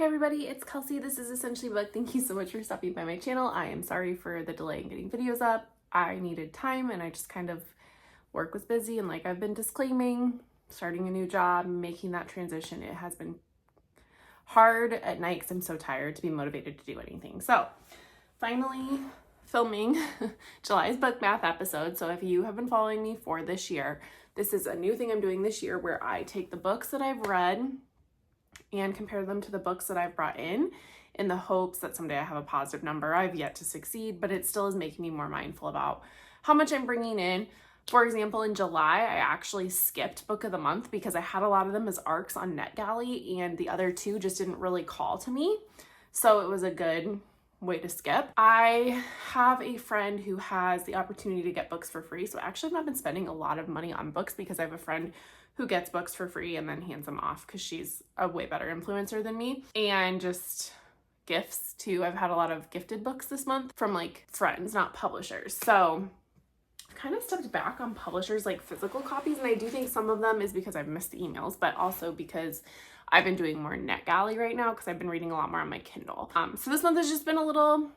everybody, it's Kelsey. This is Essentially Book. Thank you so much for stopping by my channel. I am sorry for the delay in getting videos up. I needed time and I just kind of, work was busy, and like I've been disclaiming, starting a new job, making that transition, it has been hard at night because I'm so tired to be motivated to do anything. So finally filming July's book math episode. So if you have been following me for this year, this is a new thing I'm doing this year where I take the books that I've read and compare them to the books that I've brought in the hopes that someday I have a positive number. I've yet to succeed, but it still is making me more mindful about how much I'm bringing in. For example, in July, I actually skipped Book of the Month because I had a lot of them as ARCs on NetGalley and the other two just didn't really call to me. So it was a good way to skip. I have a friend who has the opportunity to get books for free. So actually I've not been spending a lot of money on books because I have a friend who gets books for free and then hands them off because she's a way better influencer than me. And just gifts too. I've had a lot of gifted books this month from like friends, not publishers. So kind of stepped back on publishers like physical copies, and I do think some of them is because I've missed the emails, but also because I've been doing more NetGalley right now because I've been reading a lot more on my Kindle. So this month has just been a little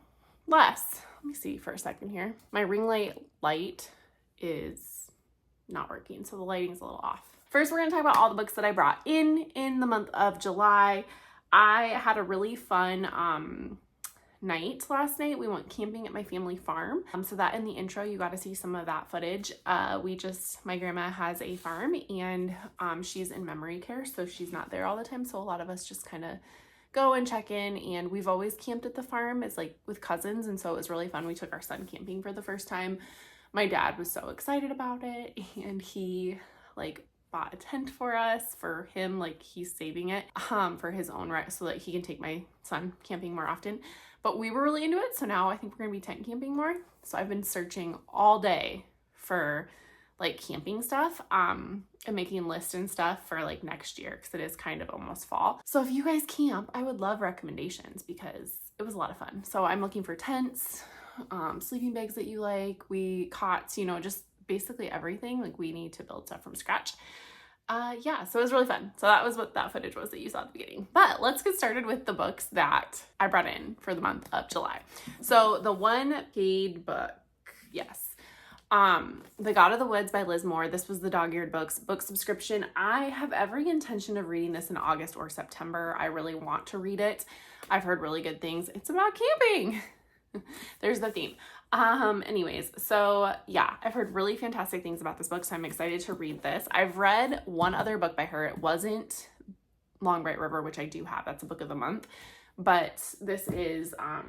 less. Let me see for a second here. My ring light is not working, so the lighting's a little off. First, we're gonna talk about all the books that I brought in the month of July. I had a really fun night last night. We went camping at my family farm. So that in the intro, you got to see some of that footage. My grandma has a farm and she's in memory care, so she's not there all the time. So a lot of us just kind of go and check in, and we've always camped at the farm. It's like with cousins, and so it was really fun. We took our son camping for the first time. My dad was so excited about it, and he like bought a tent for us, for him, like he's saving it for his own right so that he can take my son camping more often. But we were really into it, so now I think we're gonna be tent camping more. So I've been searching all day for like camping stuff and making lists and stuff for like next year because it is kind of almost fall. So if you guys camp, I would love recommendations because it was a lot of fun. So I'm looking for tents, sleeping bags that you like, cots, you know, just basically everything. Like we need to build stuff from scratch. Yeah, so it was really fun. So that was what that footage was that you saw at the beginning. But let's get started with the books that I brought in for the month of July. So the one paid book, yes. The God of the Woods by Liz Moore. This was the dog-eared books book subscription. I have every intention of reading this in August or September. I really want to read it. I've heard really good things. It's about camping. There's the theme. Anyways, so yeah, I've heard really fantastic things about this book, so I'm excited to read this. I've read one other book by her. It wasn't Long Bright River, which I do have. That's a book of the month. But this is, I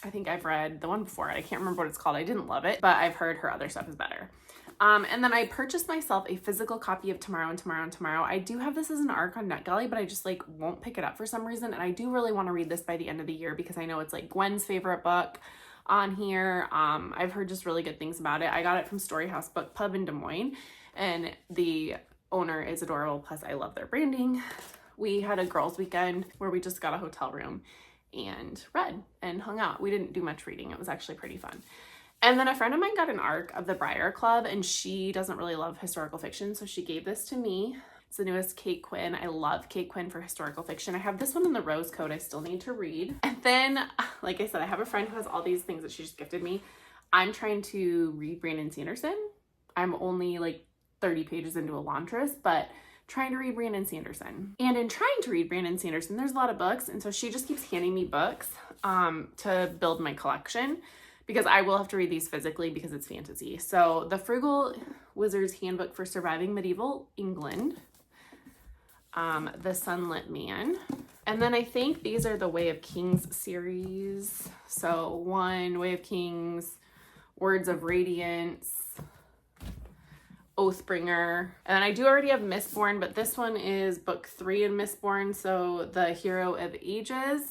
think I've read the one before it. I can't remember what it's called. I didn't love it, but I've heard her other stuff is better. And then I purchased myself a physical copy of Tomorrow and Tomorrow and Tomorrow. I do have this as an ARC on NetGalley, but I just like won't pick it up for some reason. And I do really want to read this by the end of the year because I know it's like Gwen's favorite book on here. I've heard just really good things about it. I got it from Storyhouse Book Pub in Des Moines, and the owner is adorable. Plus I love their branding. We had a girls' weekend where we just got a hotel room and read and hung out. We didn't do much reading. It was actually pretty fun. And then a friend of mine got an ARC of the Briar Club, and she doesn't really love historical fiction, so she gave this to me. It's the newest Kate Quinn. I love Kate Quinn for historical fiction. I have this one in the Rose Code I still need to read. And then, like I said, I have a friend who has all these things that she just gifted me. I'm trying to read Brandon Sanderson. I'm only like 30 pages into Elantris, but trying to read Brandon Sanderson. And in trying to read Brandon Sanderson, there's a lot of books, and so she just keeps handing me books to build my collection, because I will have to read these physically because it's fantasy. So the Frugal Wizard's Handbook for Surviving Medieval England, The Sunlit Man, and then I think these are the Way of Kings series. So one, Way of Kings, Words of Radiance, Oathbringer, and I do already have Mistborn, but this one is book 3 in Mistborn, so The Hero of Ages,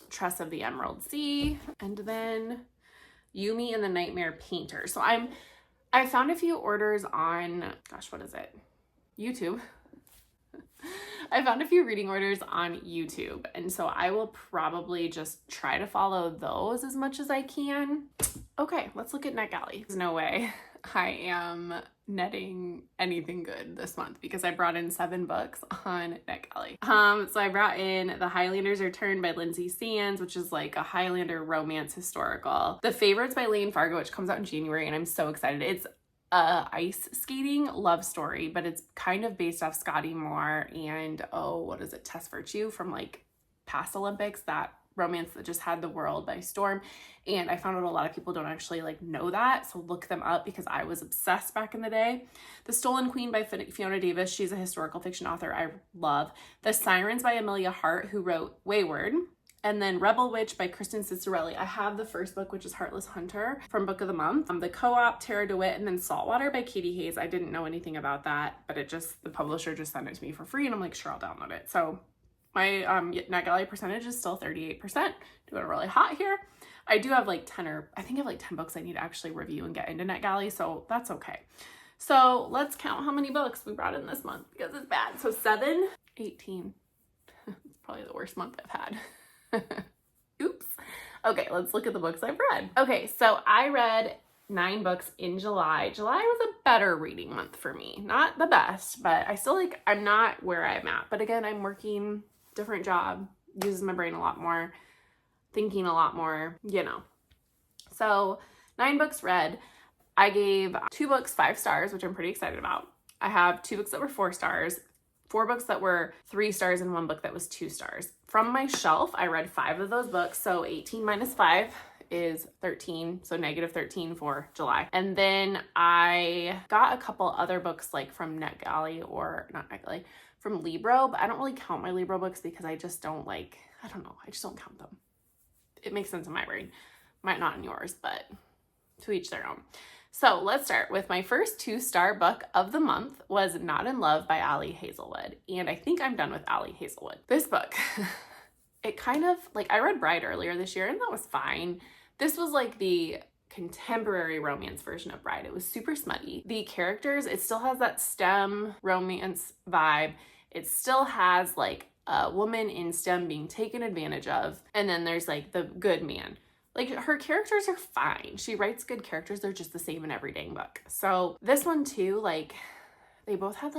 Tress of the Emerald Sea, and then Yumi and the Nightmare Painter. So I found a few orders on, gosh, what is it? YouTube. I found a few reading orders on YouTube, and so I will probably just try to follow those as much as I can. Okay, let's look at NetGalley. There's no way I am netting anything good this month because I brought in 7 books on NetGalley. So I brought in The Highlander's Return by Lindsay Sands, which is like a Highlander romance historical. The Favorites by Lane Fargo, which comes out in January, and I'm so excited. It's a ice skating love story, but it's kind of based off Scotty Moore and Tess Virtue from like past Olympics, that romance that just had the world by storm. And I found out a lot of people don't actually like know that, so look them up because I was obsessed back in the day. The Stolen Queen by Fiona Davis, she's a historical fiction author I love. The Sirens by Amelia Hart, who wrote Wayward. And then Rebel Witch by Kristen Ciccarelli. I have the first book, which is Heartless Hunter from Book of the Month. The Co-op, Tara DeWitt, and then Saltwater by Katie Hayes. I didn't know anything about that, but the publisher just sent it to me for free, and I'm like, sure, I'll download it. So my NetGalley percentage is still 38%, doing really hot here. I do have like 10 books I need to actually review and get into NetGalley, so that's okay. So let's count how many books we brought in this month because it's bad. So 7, 18. It's probably the worst month I've had. Oops. Okay, let's look at the books I've read. Okay, so I read 9 books in July. July was a better reading month for me. Not the best, but I still I'm not where I'm at. But again, I'm working different job, uses my brain a lot more, thinking a lot more, So 9 books read. I gave 2 books 5 stars, which I'm pretty excited about. I have 2 books that were 4 stars, 4 books that were 3 stars, and 1 book that was 2 stars. From my shelf, I read 5 of those books, so 18 minus 5 is 13, so -13 for July. And then I got a couple other books like from NetGalley, or not NetGalley, from Libro, but I don't really count my Libro books because I just don't I just don't count them. It makes sense in my brain. Might not in yours, but to each their own. So let's start with my first 2-star book of the month was Not in Love by Ali Hazelwood. And I think I'm done with Ali Hazelwood. This book, it kind of, I read Bride earlier this year and that was fine. This was like the contemporary romance version of Bride. It was super smutty. The characters, it still has that STEM romance vibe. It still has like a woman in STEM being taken advantage of. And then there's like the good man. Like, her characters are fine. She writes good characters. They're just the same in every dang book. So this one too, they both had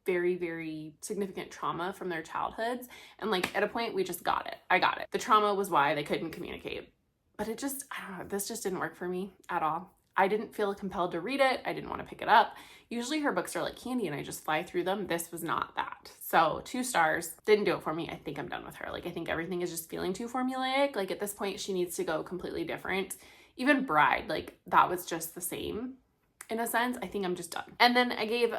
very, very significant trauma from their childhoods. And at a point we just got it. I got it. The trauma was why they couldn't communicate. But I don't know, this just didn't work for me at all. I didn't feel compelled to read it. I didn't want to pick it up. Usually her books are like candy and I just fly through them. This was not that. So 2 stars, didn't do it for me. I think I'm done with her. I think everything is just feeling too formulaic. At this point, she needs to go completely different. Even Bride, that was just the same in a sense. I think I'm just done. And then I gave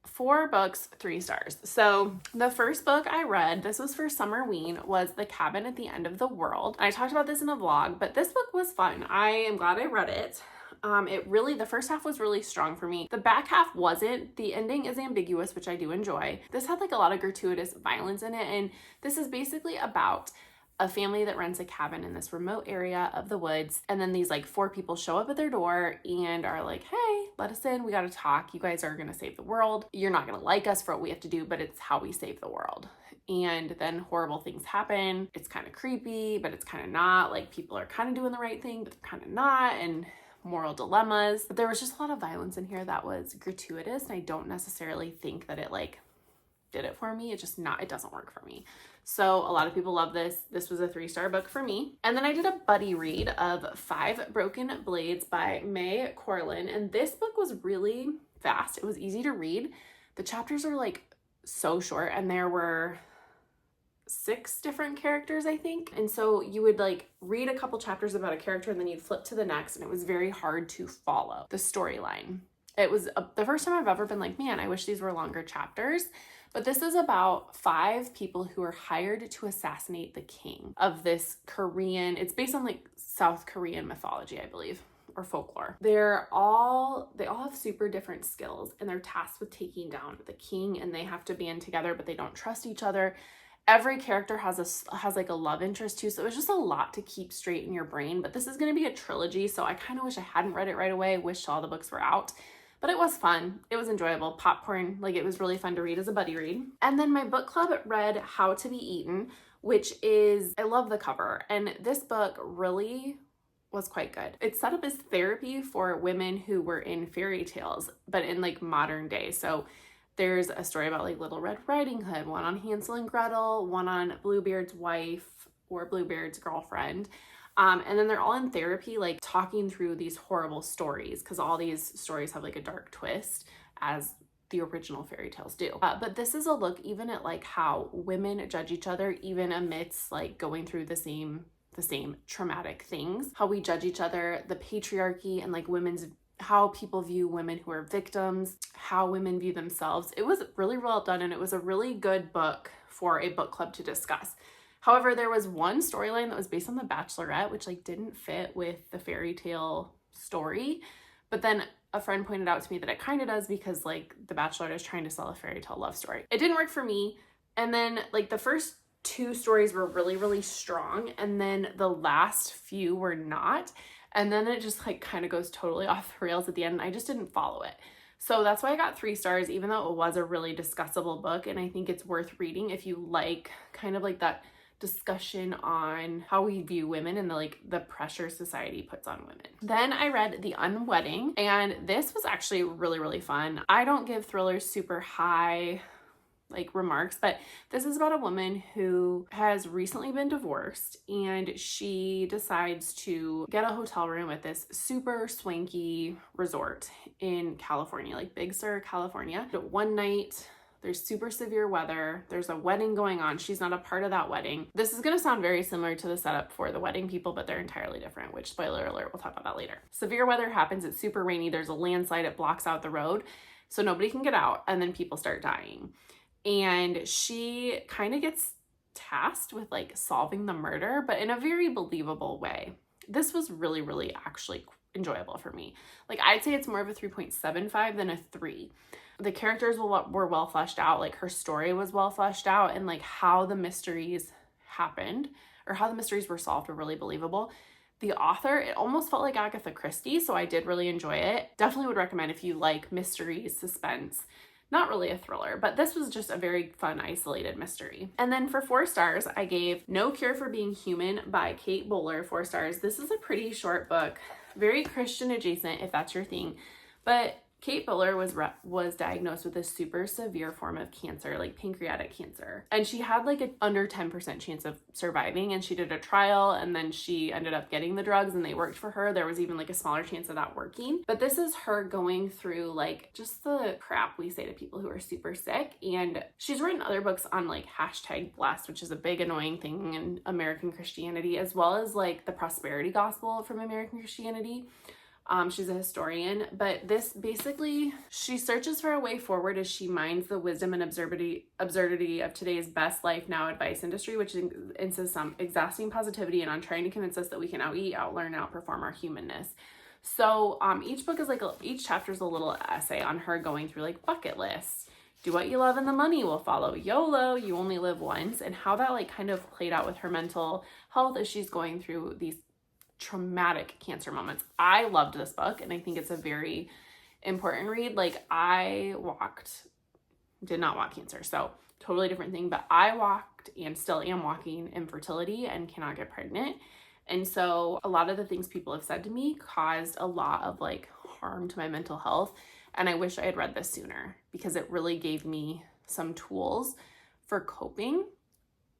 4 books 3 stars. So the first book I read, this was for Summerween, was The Cabin at the End of the World. I talked about this in a vlog, but this book was fun. I am glad I read it. The first half was really strong for me. The back half wasn't. The ending is ambiguous, which I do enjoy. This had a lot of gratuitous violence in it, and this is basically about a family that rents a cabin in this remote area of the woods, and then these 4 people show up at their door and are like, hey, let us in, we gotta talk, you guys are gonna save the world, you're not gonna like us for what we have to do, but it's how we save the world. And then horrible things happen. It's kind of creepy, but it's kind of not. People are kind of doing the right thing, but they're kind of not, and moral dilemmas. But there was just a lot of violence in here that was gratuitous, and I don't necessarily think that it did it for me. It doesn't work for me. So a lot of people love this. This was a 3-star book for me. And then I did a buddy read of 5 Broken Blades by May Corlin. And this book was really fast. It was easy to read. The chapters are so short, and there were 6 different characters, I think. And so you would read a couple chapters about a character and then you'd flip to the next, and it was very hard to follow the storyline. It was the first time I've ever been man, I wish these were longer chapters. But this is about 5 people who are hired to assassinate the king of this Korean, it's based on South Korean mythology, I believe, or folklore. They all have super different skills, and they're tasked with taking down the king, and they have to band together, but they don't trust each other. Every character has a love interest too, so it was just a lot to keep straight in your brain. But this is going to be a trilogy, so I kind of wish I hadn't read it right away. Wish all the books were out. But it was fun. It was enjoyable. Popcorn, it was really fun to read as a buddy read. And then my book club read How to Be Eaten, which is, I love the cover. And this book really was quite good. It's set up as therapy for women who were in fairy tales, but in like modern day. So there's a story about like Little Red Riding Hood, one on Hansel and Gretel, one on Bluebeard's wife or Bluebeard's girlfriend. And then they're all in therapy, like talking through these horrible stories, because all these stories have like a dark twist, as the original fairy tales do. But this is a look even at like how women judge each other, even amidst like going through the same traumatic things, how we judge each other, the patriarchy, and like how people view women who are victims, how women view themselves. It was really well done, and it was a really good book for a book club to discuss. However, there was one storyline that was based on The Bachelorette, which like didn't fit with the fairy tale story. But then a friend pointed out to me that it kind of does, because like The Bachelorette is trying to sell a fairy tale love story. It didn't work for me. And then like the first 2 stories were really, really strong, and then the last few were not. And then it just like kind of goes totally off the rails at the end, and I just didn't follow it. So that's why I got 3 stars, even though it was a really discussable book. And I think it's worth reading if you like kind of like that discussion on how we view women and the pressure society puts on women. Then I read The Unwedding, and this was actually really, really fun. I don't give thrillers super high like remarks, but this is about a woman who has recently been divorced, and she decides to get a hotel room at this super swanky resort in California, like Big Sur, California. But one night there's super severe weather. There's a wedding going on. She's not a part of that wedding. This is going to sound very similar to the setup for The Wedding People, but they're entirely different, which, spoiler alert, we'll talk about that later. Severe weather happens. It's super rainy. There's a landslide. It blocks out the road, so nobody can get out, and then people start dying. And she kind of gets tasked with like solving the murder, but in a very believable way. This was really, really actually enjoyable for me. Like, I'd say it's more of a 3.75 than a 3. The characters were well fleshed out, like her story was well fleshed out, and like how the mysteries happened or how the mysteries were solved were really believable. The author, it almost felt like Agatha Christie, so I did really enjoy it. Definitely would recommend if you like mysteries, suspense. Not really a thriller, but this was just a very fun, isolated mystery. And then for 4 stars, I gave No Cure for Being Human by Kate Bowler 4 stars. This is a pretty short book, very Christian adjacent if that's your thing, but Kate Bowler was diagnosed with a super severe form of cancer, like pancreatic cancer. And she had like an under 10% chance of surviving, and she did a trial, and then she ended up getting the drugs and they worked for her. There was even like a smaller chance of that working. But this is her going through like just the crap we say to people who are super sick. And she's written other books on like #blessed, which is a big annoying thing in American Christianity, as well as like the prosperity gospel from American Christianity. She's a historian, but this basically, she searches for a way forward as she mines the wisdom and absurdity of today's best life now advice industry, which insists on exhausting positivity and on trying to convince us that we can out-eat, out-learn, outperform our humanness. So each book is like, each chapter is a little essay on her going through like bucket lists. Do what you love and the money will follow. YOLO, you only live once. And how that like kind of played out with her mental health as she's going through these traumatic cancer moments. I loved this book, and I think it's a very important read. Like, I did not walk cancer, so totally different thing, but I walked and still am walking infertility and cannot get pregnant. And so a lot of the things people have said to me caused a lot of like harm to my mental health. And I wish I had read this sooner, because it really gave me some tools for coping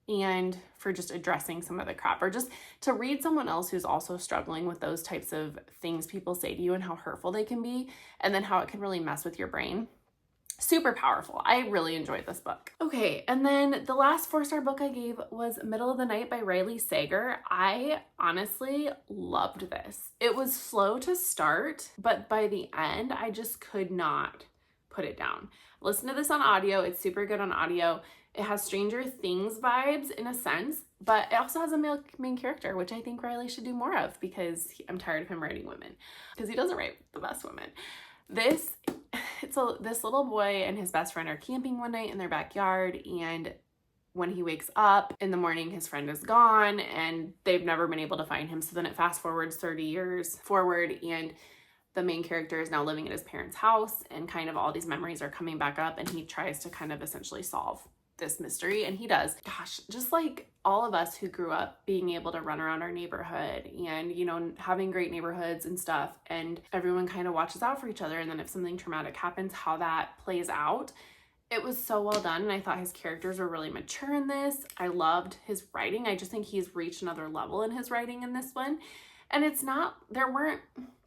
and for just addressing some of the crap, or just to read someone else who's also struggling with those types of things people say to you and how hurtful they can be, and then how it can really mess with your brain. Super powerful. I really enjoyed this book. Okay, and then the last 4-star book I gave was Middle of the Night by Riley Sager. I honestly loved this. It was slow to start, but by the end, I just could not put it down. Listen to this on audio. It's super good on audio. It has Stranger Things vibes in a sense, but it also has a main character, which I think Riley should do more of, because I'm tired of him writing women, because he doesn't write the best women. This little boy and his best friend are camping one night in their backyard, and when he wakes up in the morning, his friend is gone and they've never been able to find him. So then it fast forwards 30 years forward, and the main character is now living at his parents' house, and kind of all these memories are coming back up, and he tries to kind of essentially solve this mystery, and he does. Gosh, just like all of us who grew up being able to run around our neighborhood and, you know, having great neighborhoods and stuff, and everyone kind of watches out for each other, and then if something traumatic happens, how that plays out. It was so well done, and I thought his characters were really mature in this. I loved his writing. I just think he's reached another level in his writing in this one. And it's not, there weren't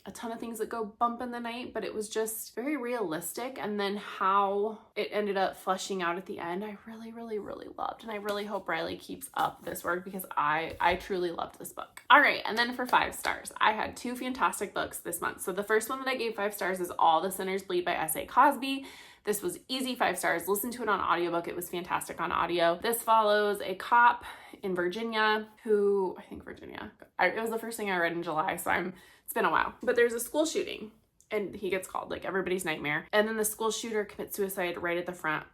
a ton of things that go bump in the night, but it was just very realistic. And then how it ended up fleshing out at the end, I really, really, really loved. And I really hope Riley keeps up this work because I truly loved this book. All right, and then for 5 stars, I had 2 fantastic books this month. So the first one that I gave 5 stars is All the Sinners Bleed by S.A. Cosby. This was easy 5 stars. Listen to it on audiobook. It was fantastic on audio. This follows a cop in Virginia who, I think Virginia, it was the first thing I read in July, so it's been a while. But there's a school shooting and he gets called, like everybody's nightmare. And then the school shooter commits suicide right at the front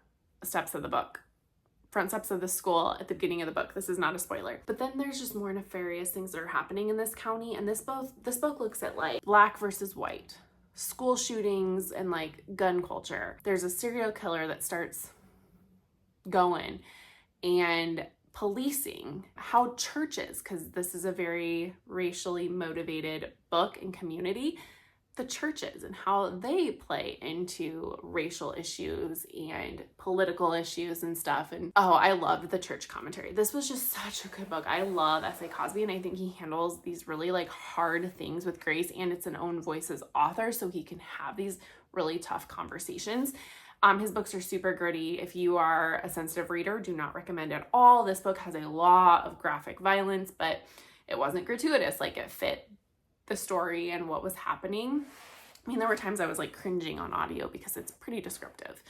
steps of the school at the beginning of the book. This is not a spoiler. But then there's just more nefarious things that are happening in this county. And this book looks at like black versus white, school shootings, and like gun culture. There's a serial killer that starts going, and policing, how churches, because this is a very racially motivated book and community, the churches and how they play into racial issues and political issues and stuff. And oh, I loved the church commentary. This was just such a good book. I love S.A. Cosby, and I think he handles these really like hard things with grace, and it's an own voice as author, so he can have these really tough conversations. His books are super gritty. If you are a sensitive reader, do not recommend at all. This book has a lot of graphic violence, but it wasn't gratuitous. Like, it fit the story and what was happening. I mean, there were times I was like cringing on audio because it's pretty descriptive,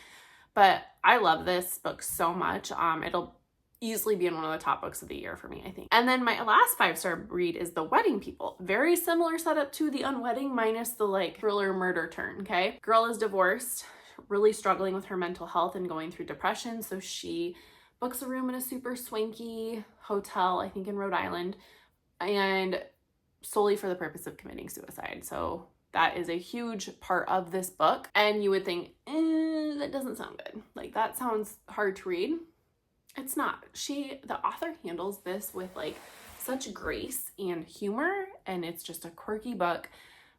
but I love this book so much. It'll easily be in one of the top books of the year for me, I think. And then my last 5-star read is The Wedding People. Very similar setup to The Unwedding, minus the like thriller murder turn, okay? Girl is divorced, really struggling with her mental health and going through depression. So she books a room in a super swanky hotel, I think in Rhode Island, and solely for the purpose of committing suicide. So that is a huge part of this book. And you would think, that doesn't sound good. Like, that sounds hard to read. It's not. The author handles this with like such grace and humor, and it's just a quirky book,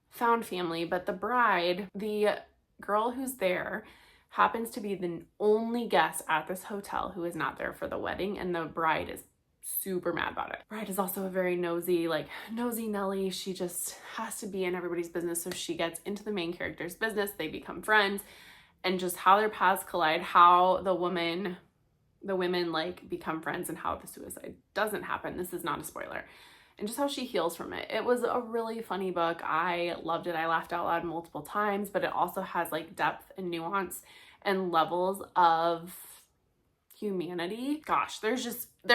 found family. But the bride, the girl who's there, happens to be the only guest at this hotel who is not there for the wedding, and the bride is super mad about it. Bride is also a very nosy Nelly. She just has to be in everybody's business, so she gets into the main character's business. They become friends, and just how their paths collide, how the women like become friends, and how the suicide doesn't happen. This is not a spoiler. And just how she heals from it. It was a really funny book. I loved it. I laughed out loud multiple times, but it also has like depth and nuance and levels of humanity. Gosh, there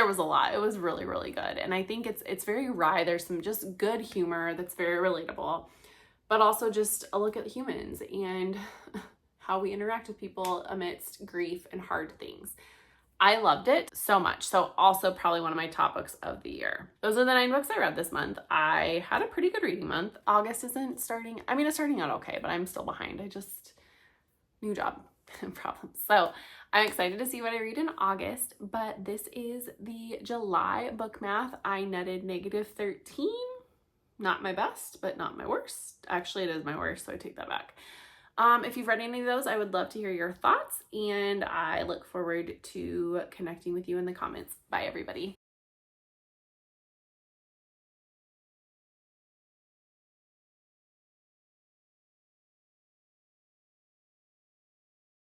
was a lot. It was really, really good. And I think it's very wry. There's some just good humor that's very relatable, but also just a look at humans and how we interact with people amidst grief and hard things. I loved it so much. So also probably one of my top books of the year. Those are the 9 books I read this month. I had a pretty good reading month. August isn't starting. I mean, it's starting out okay, but I'm still behind. New job problems. So I'm excited to see what I read in August, but this is the July book math. I netted -13. Not my best, but not my worst. Actually, it is my worst, so I take that back. If you've read any of those, I would love to hear your thoughts, and I look forward to connecting with you in the comments. Bye, everybody.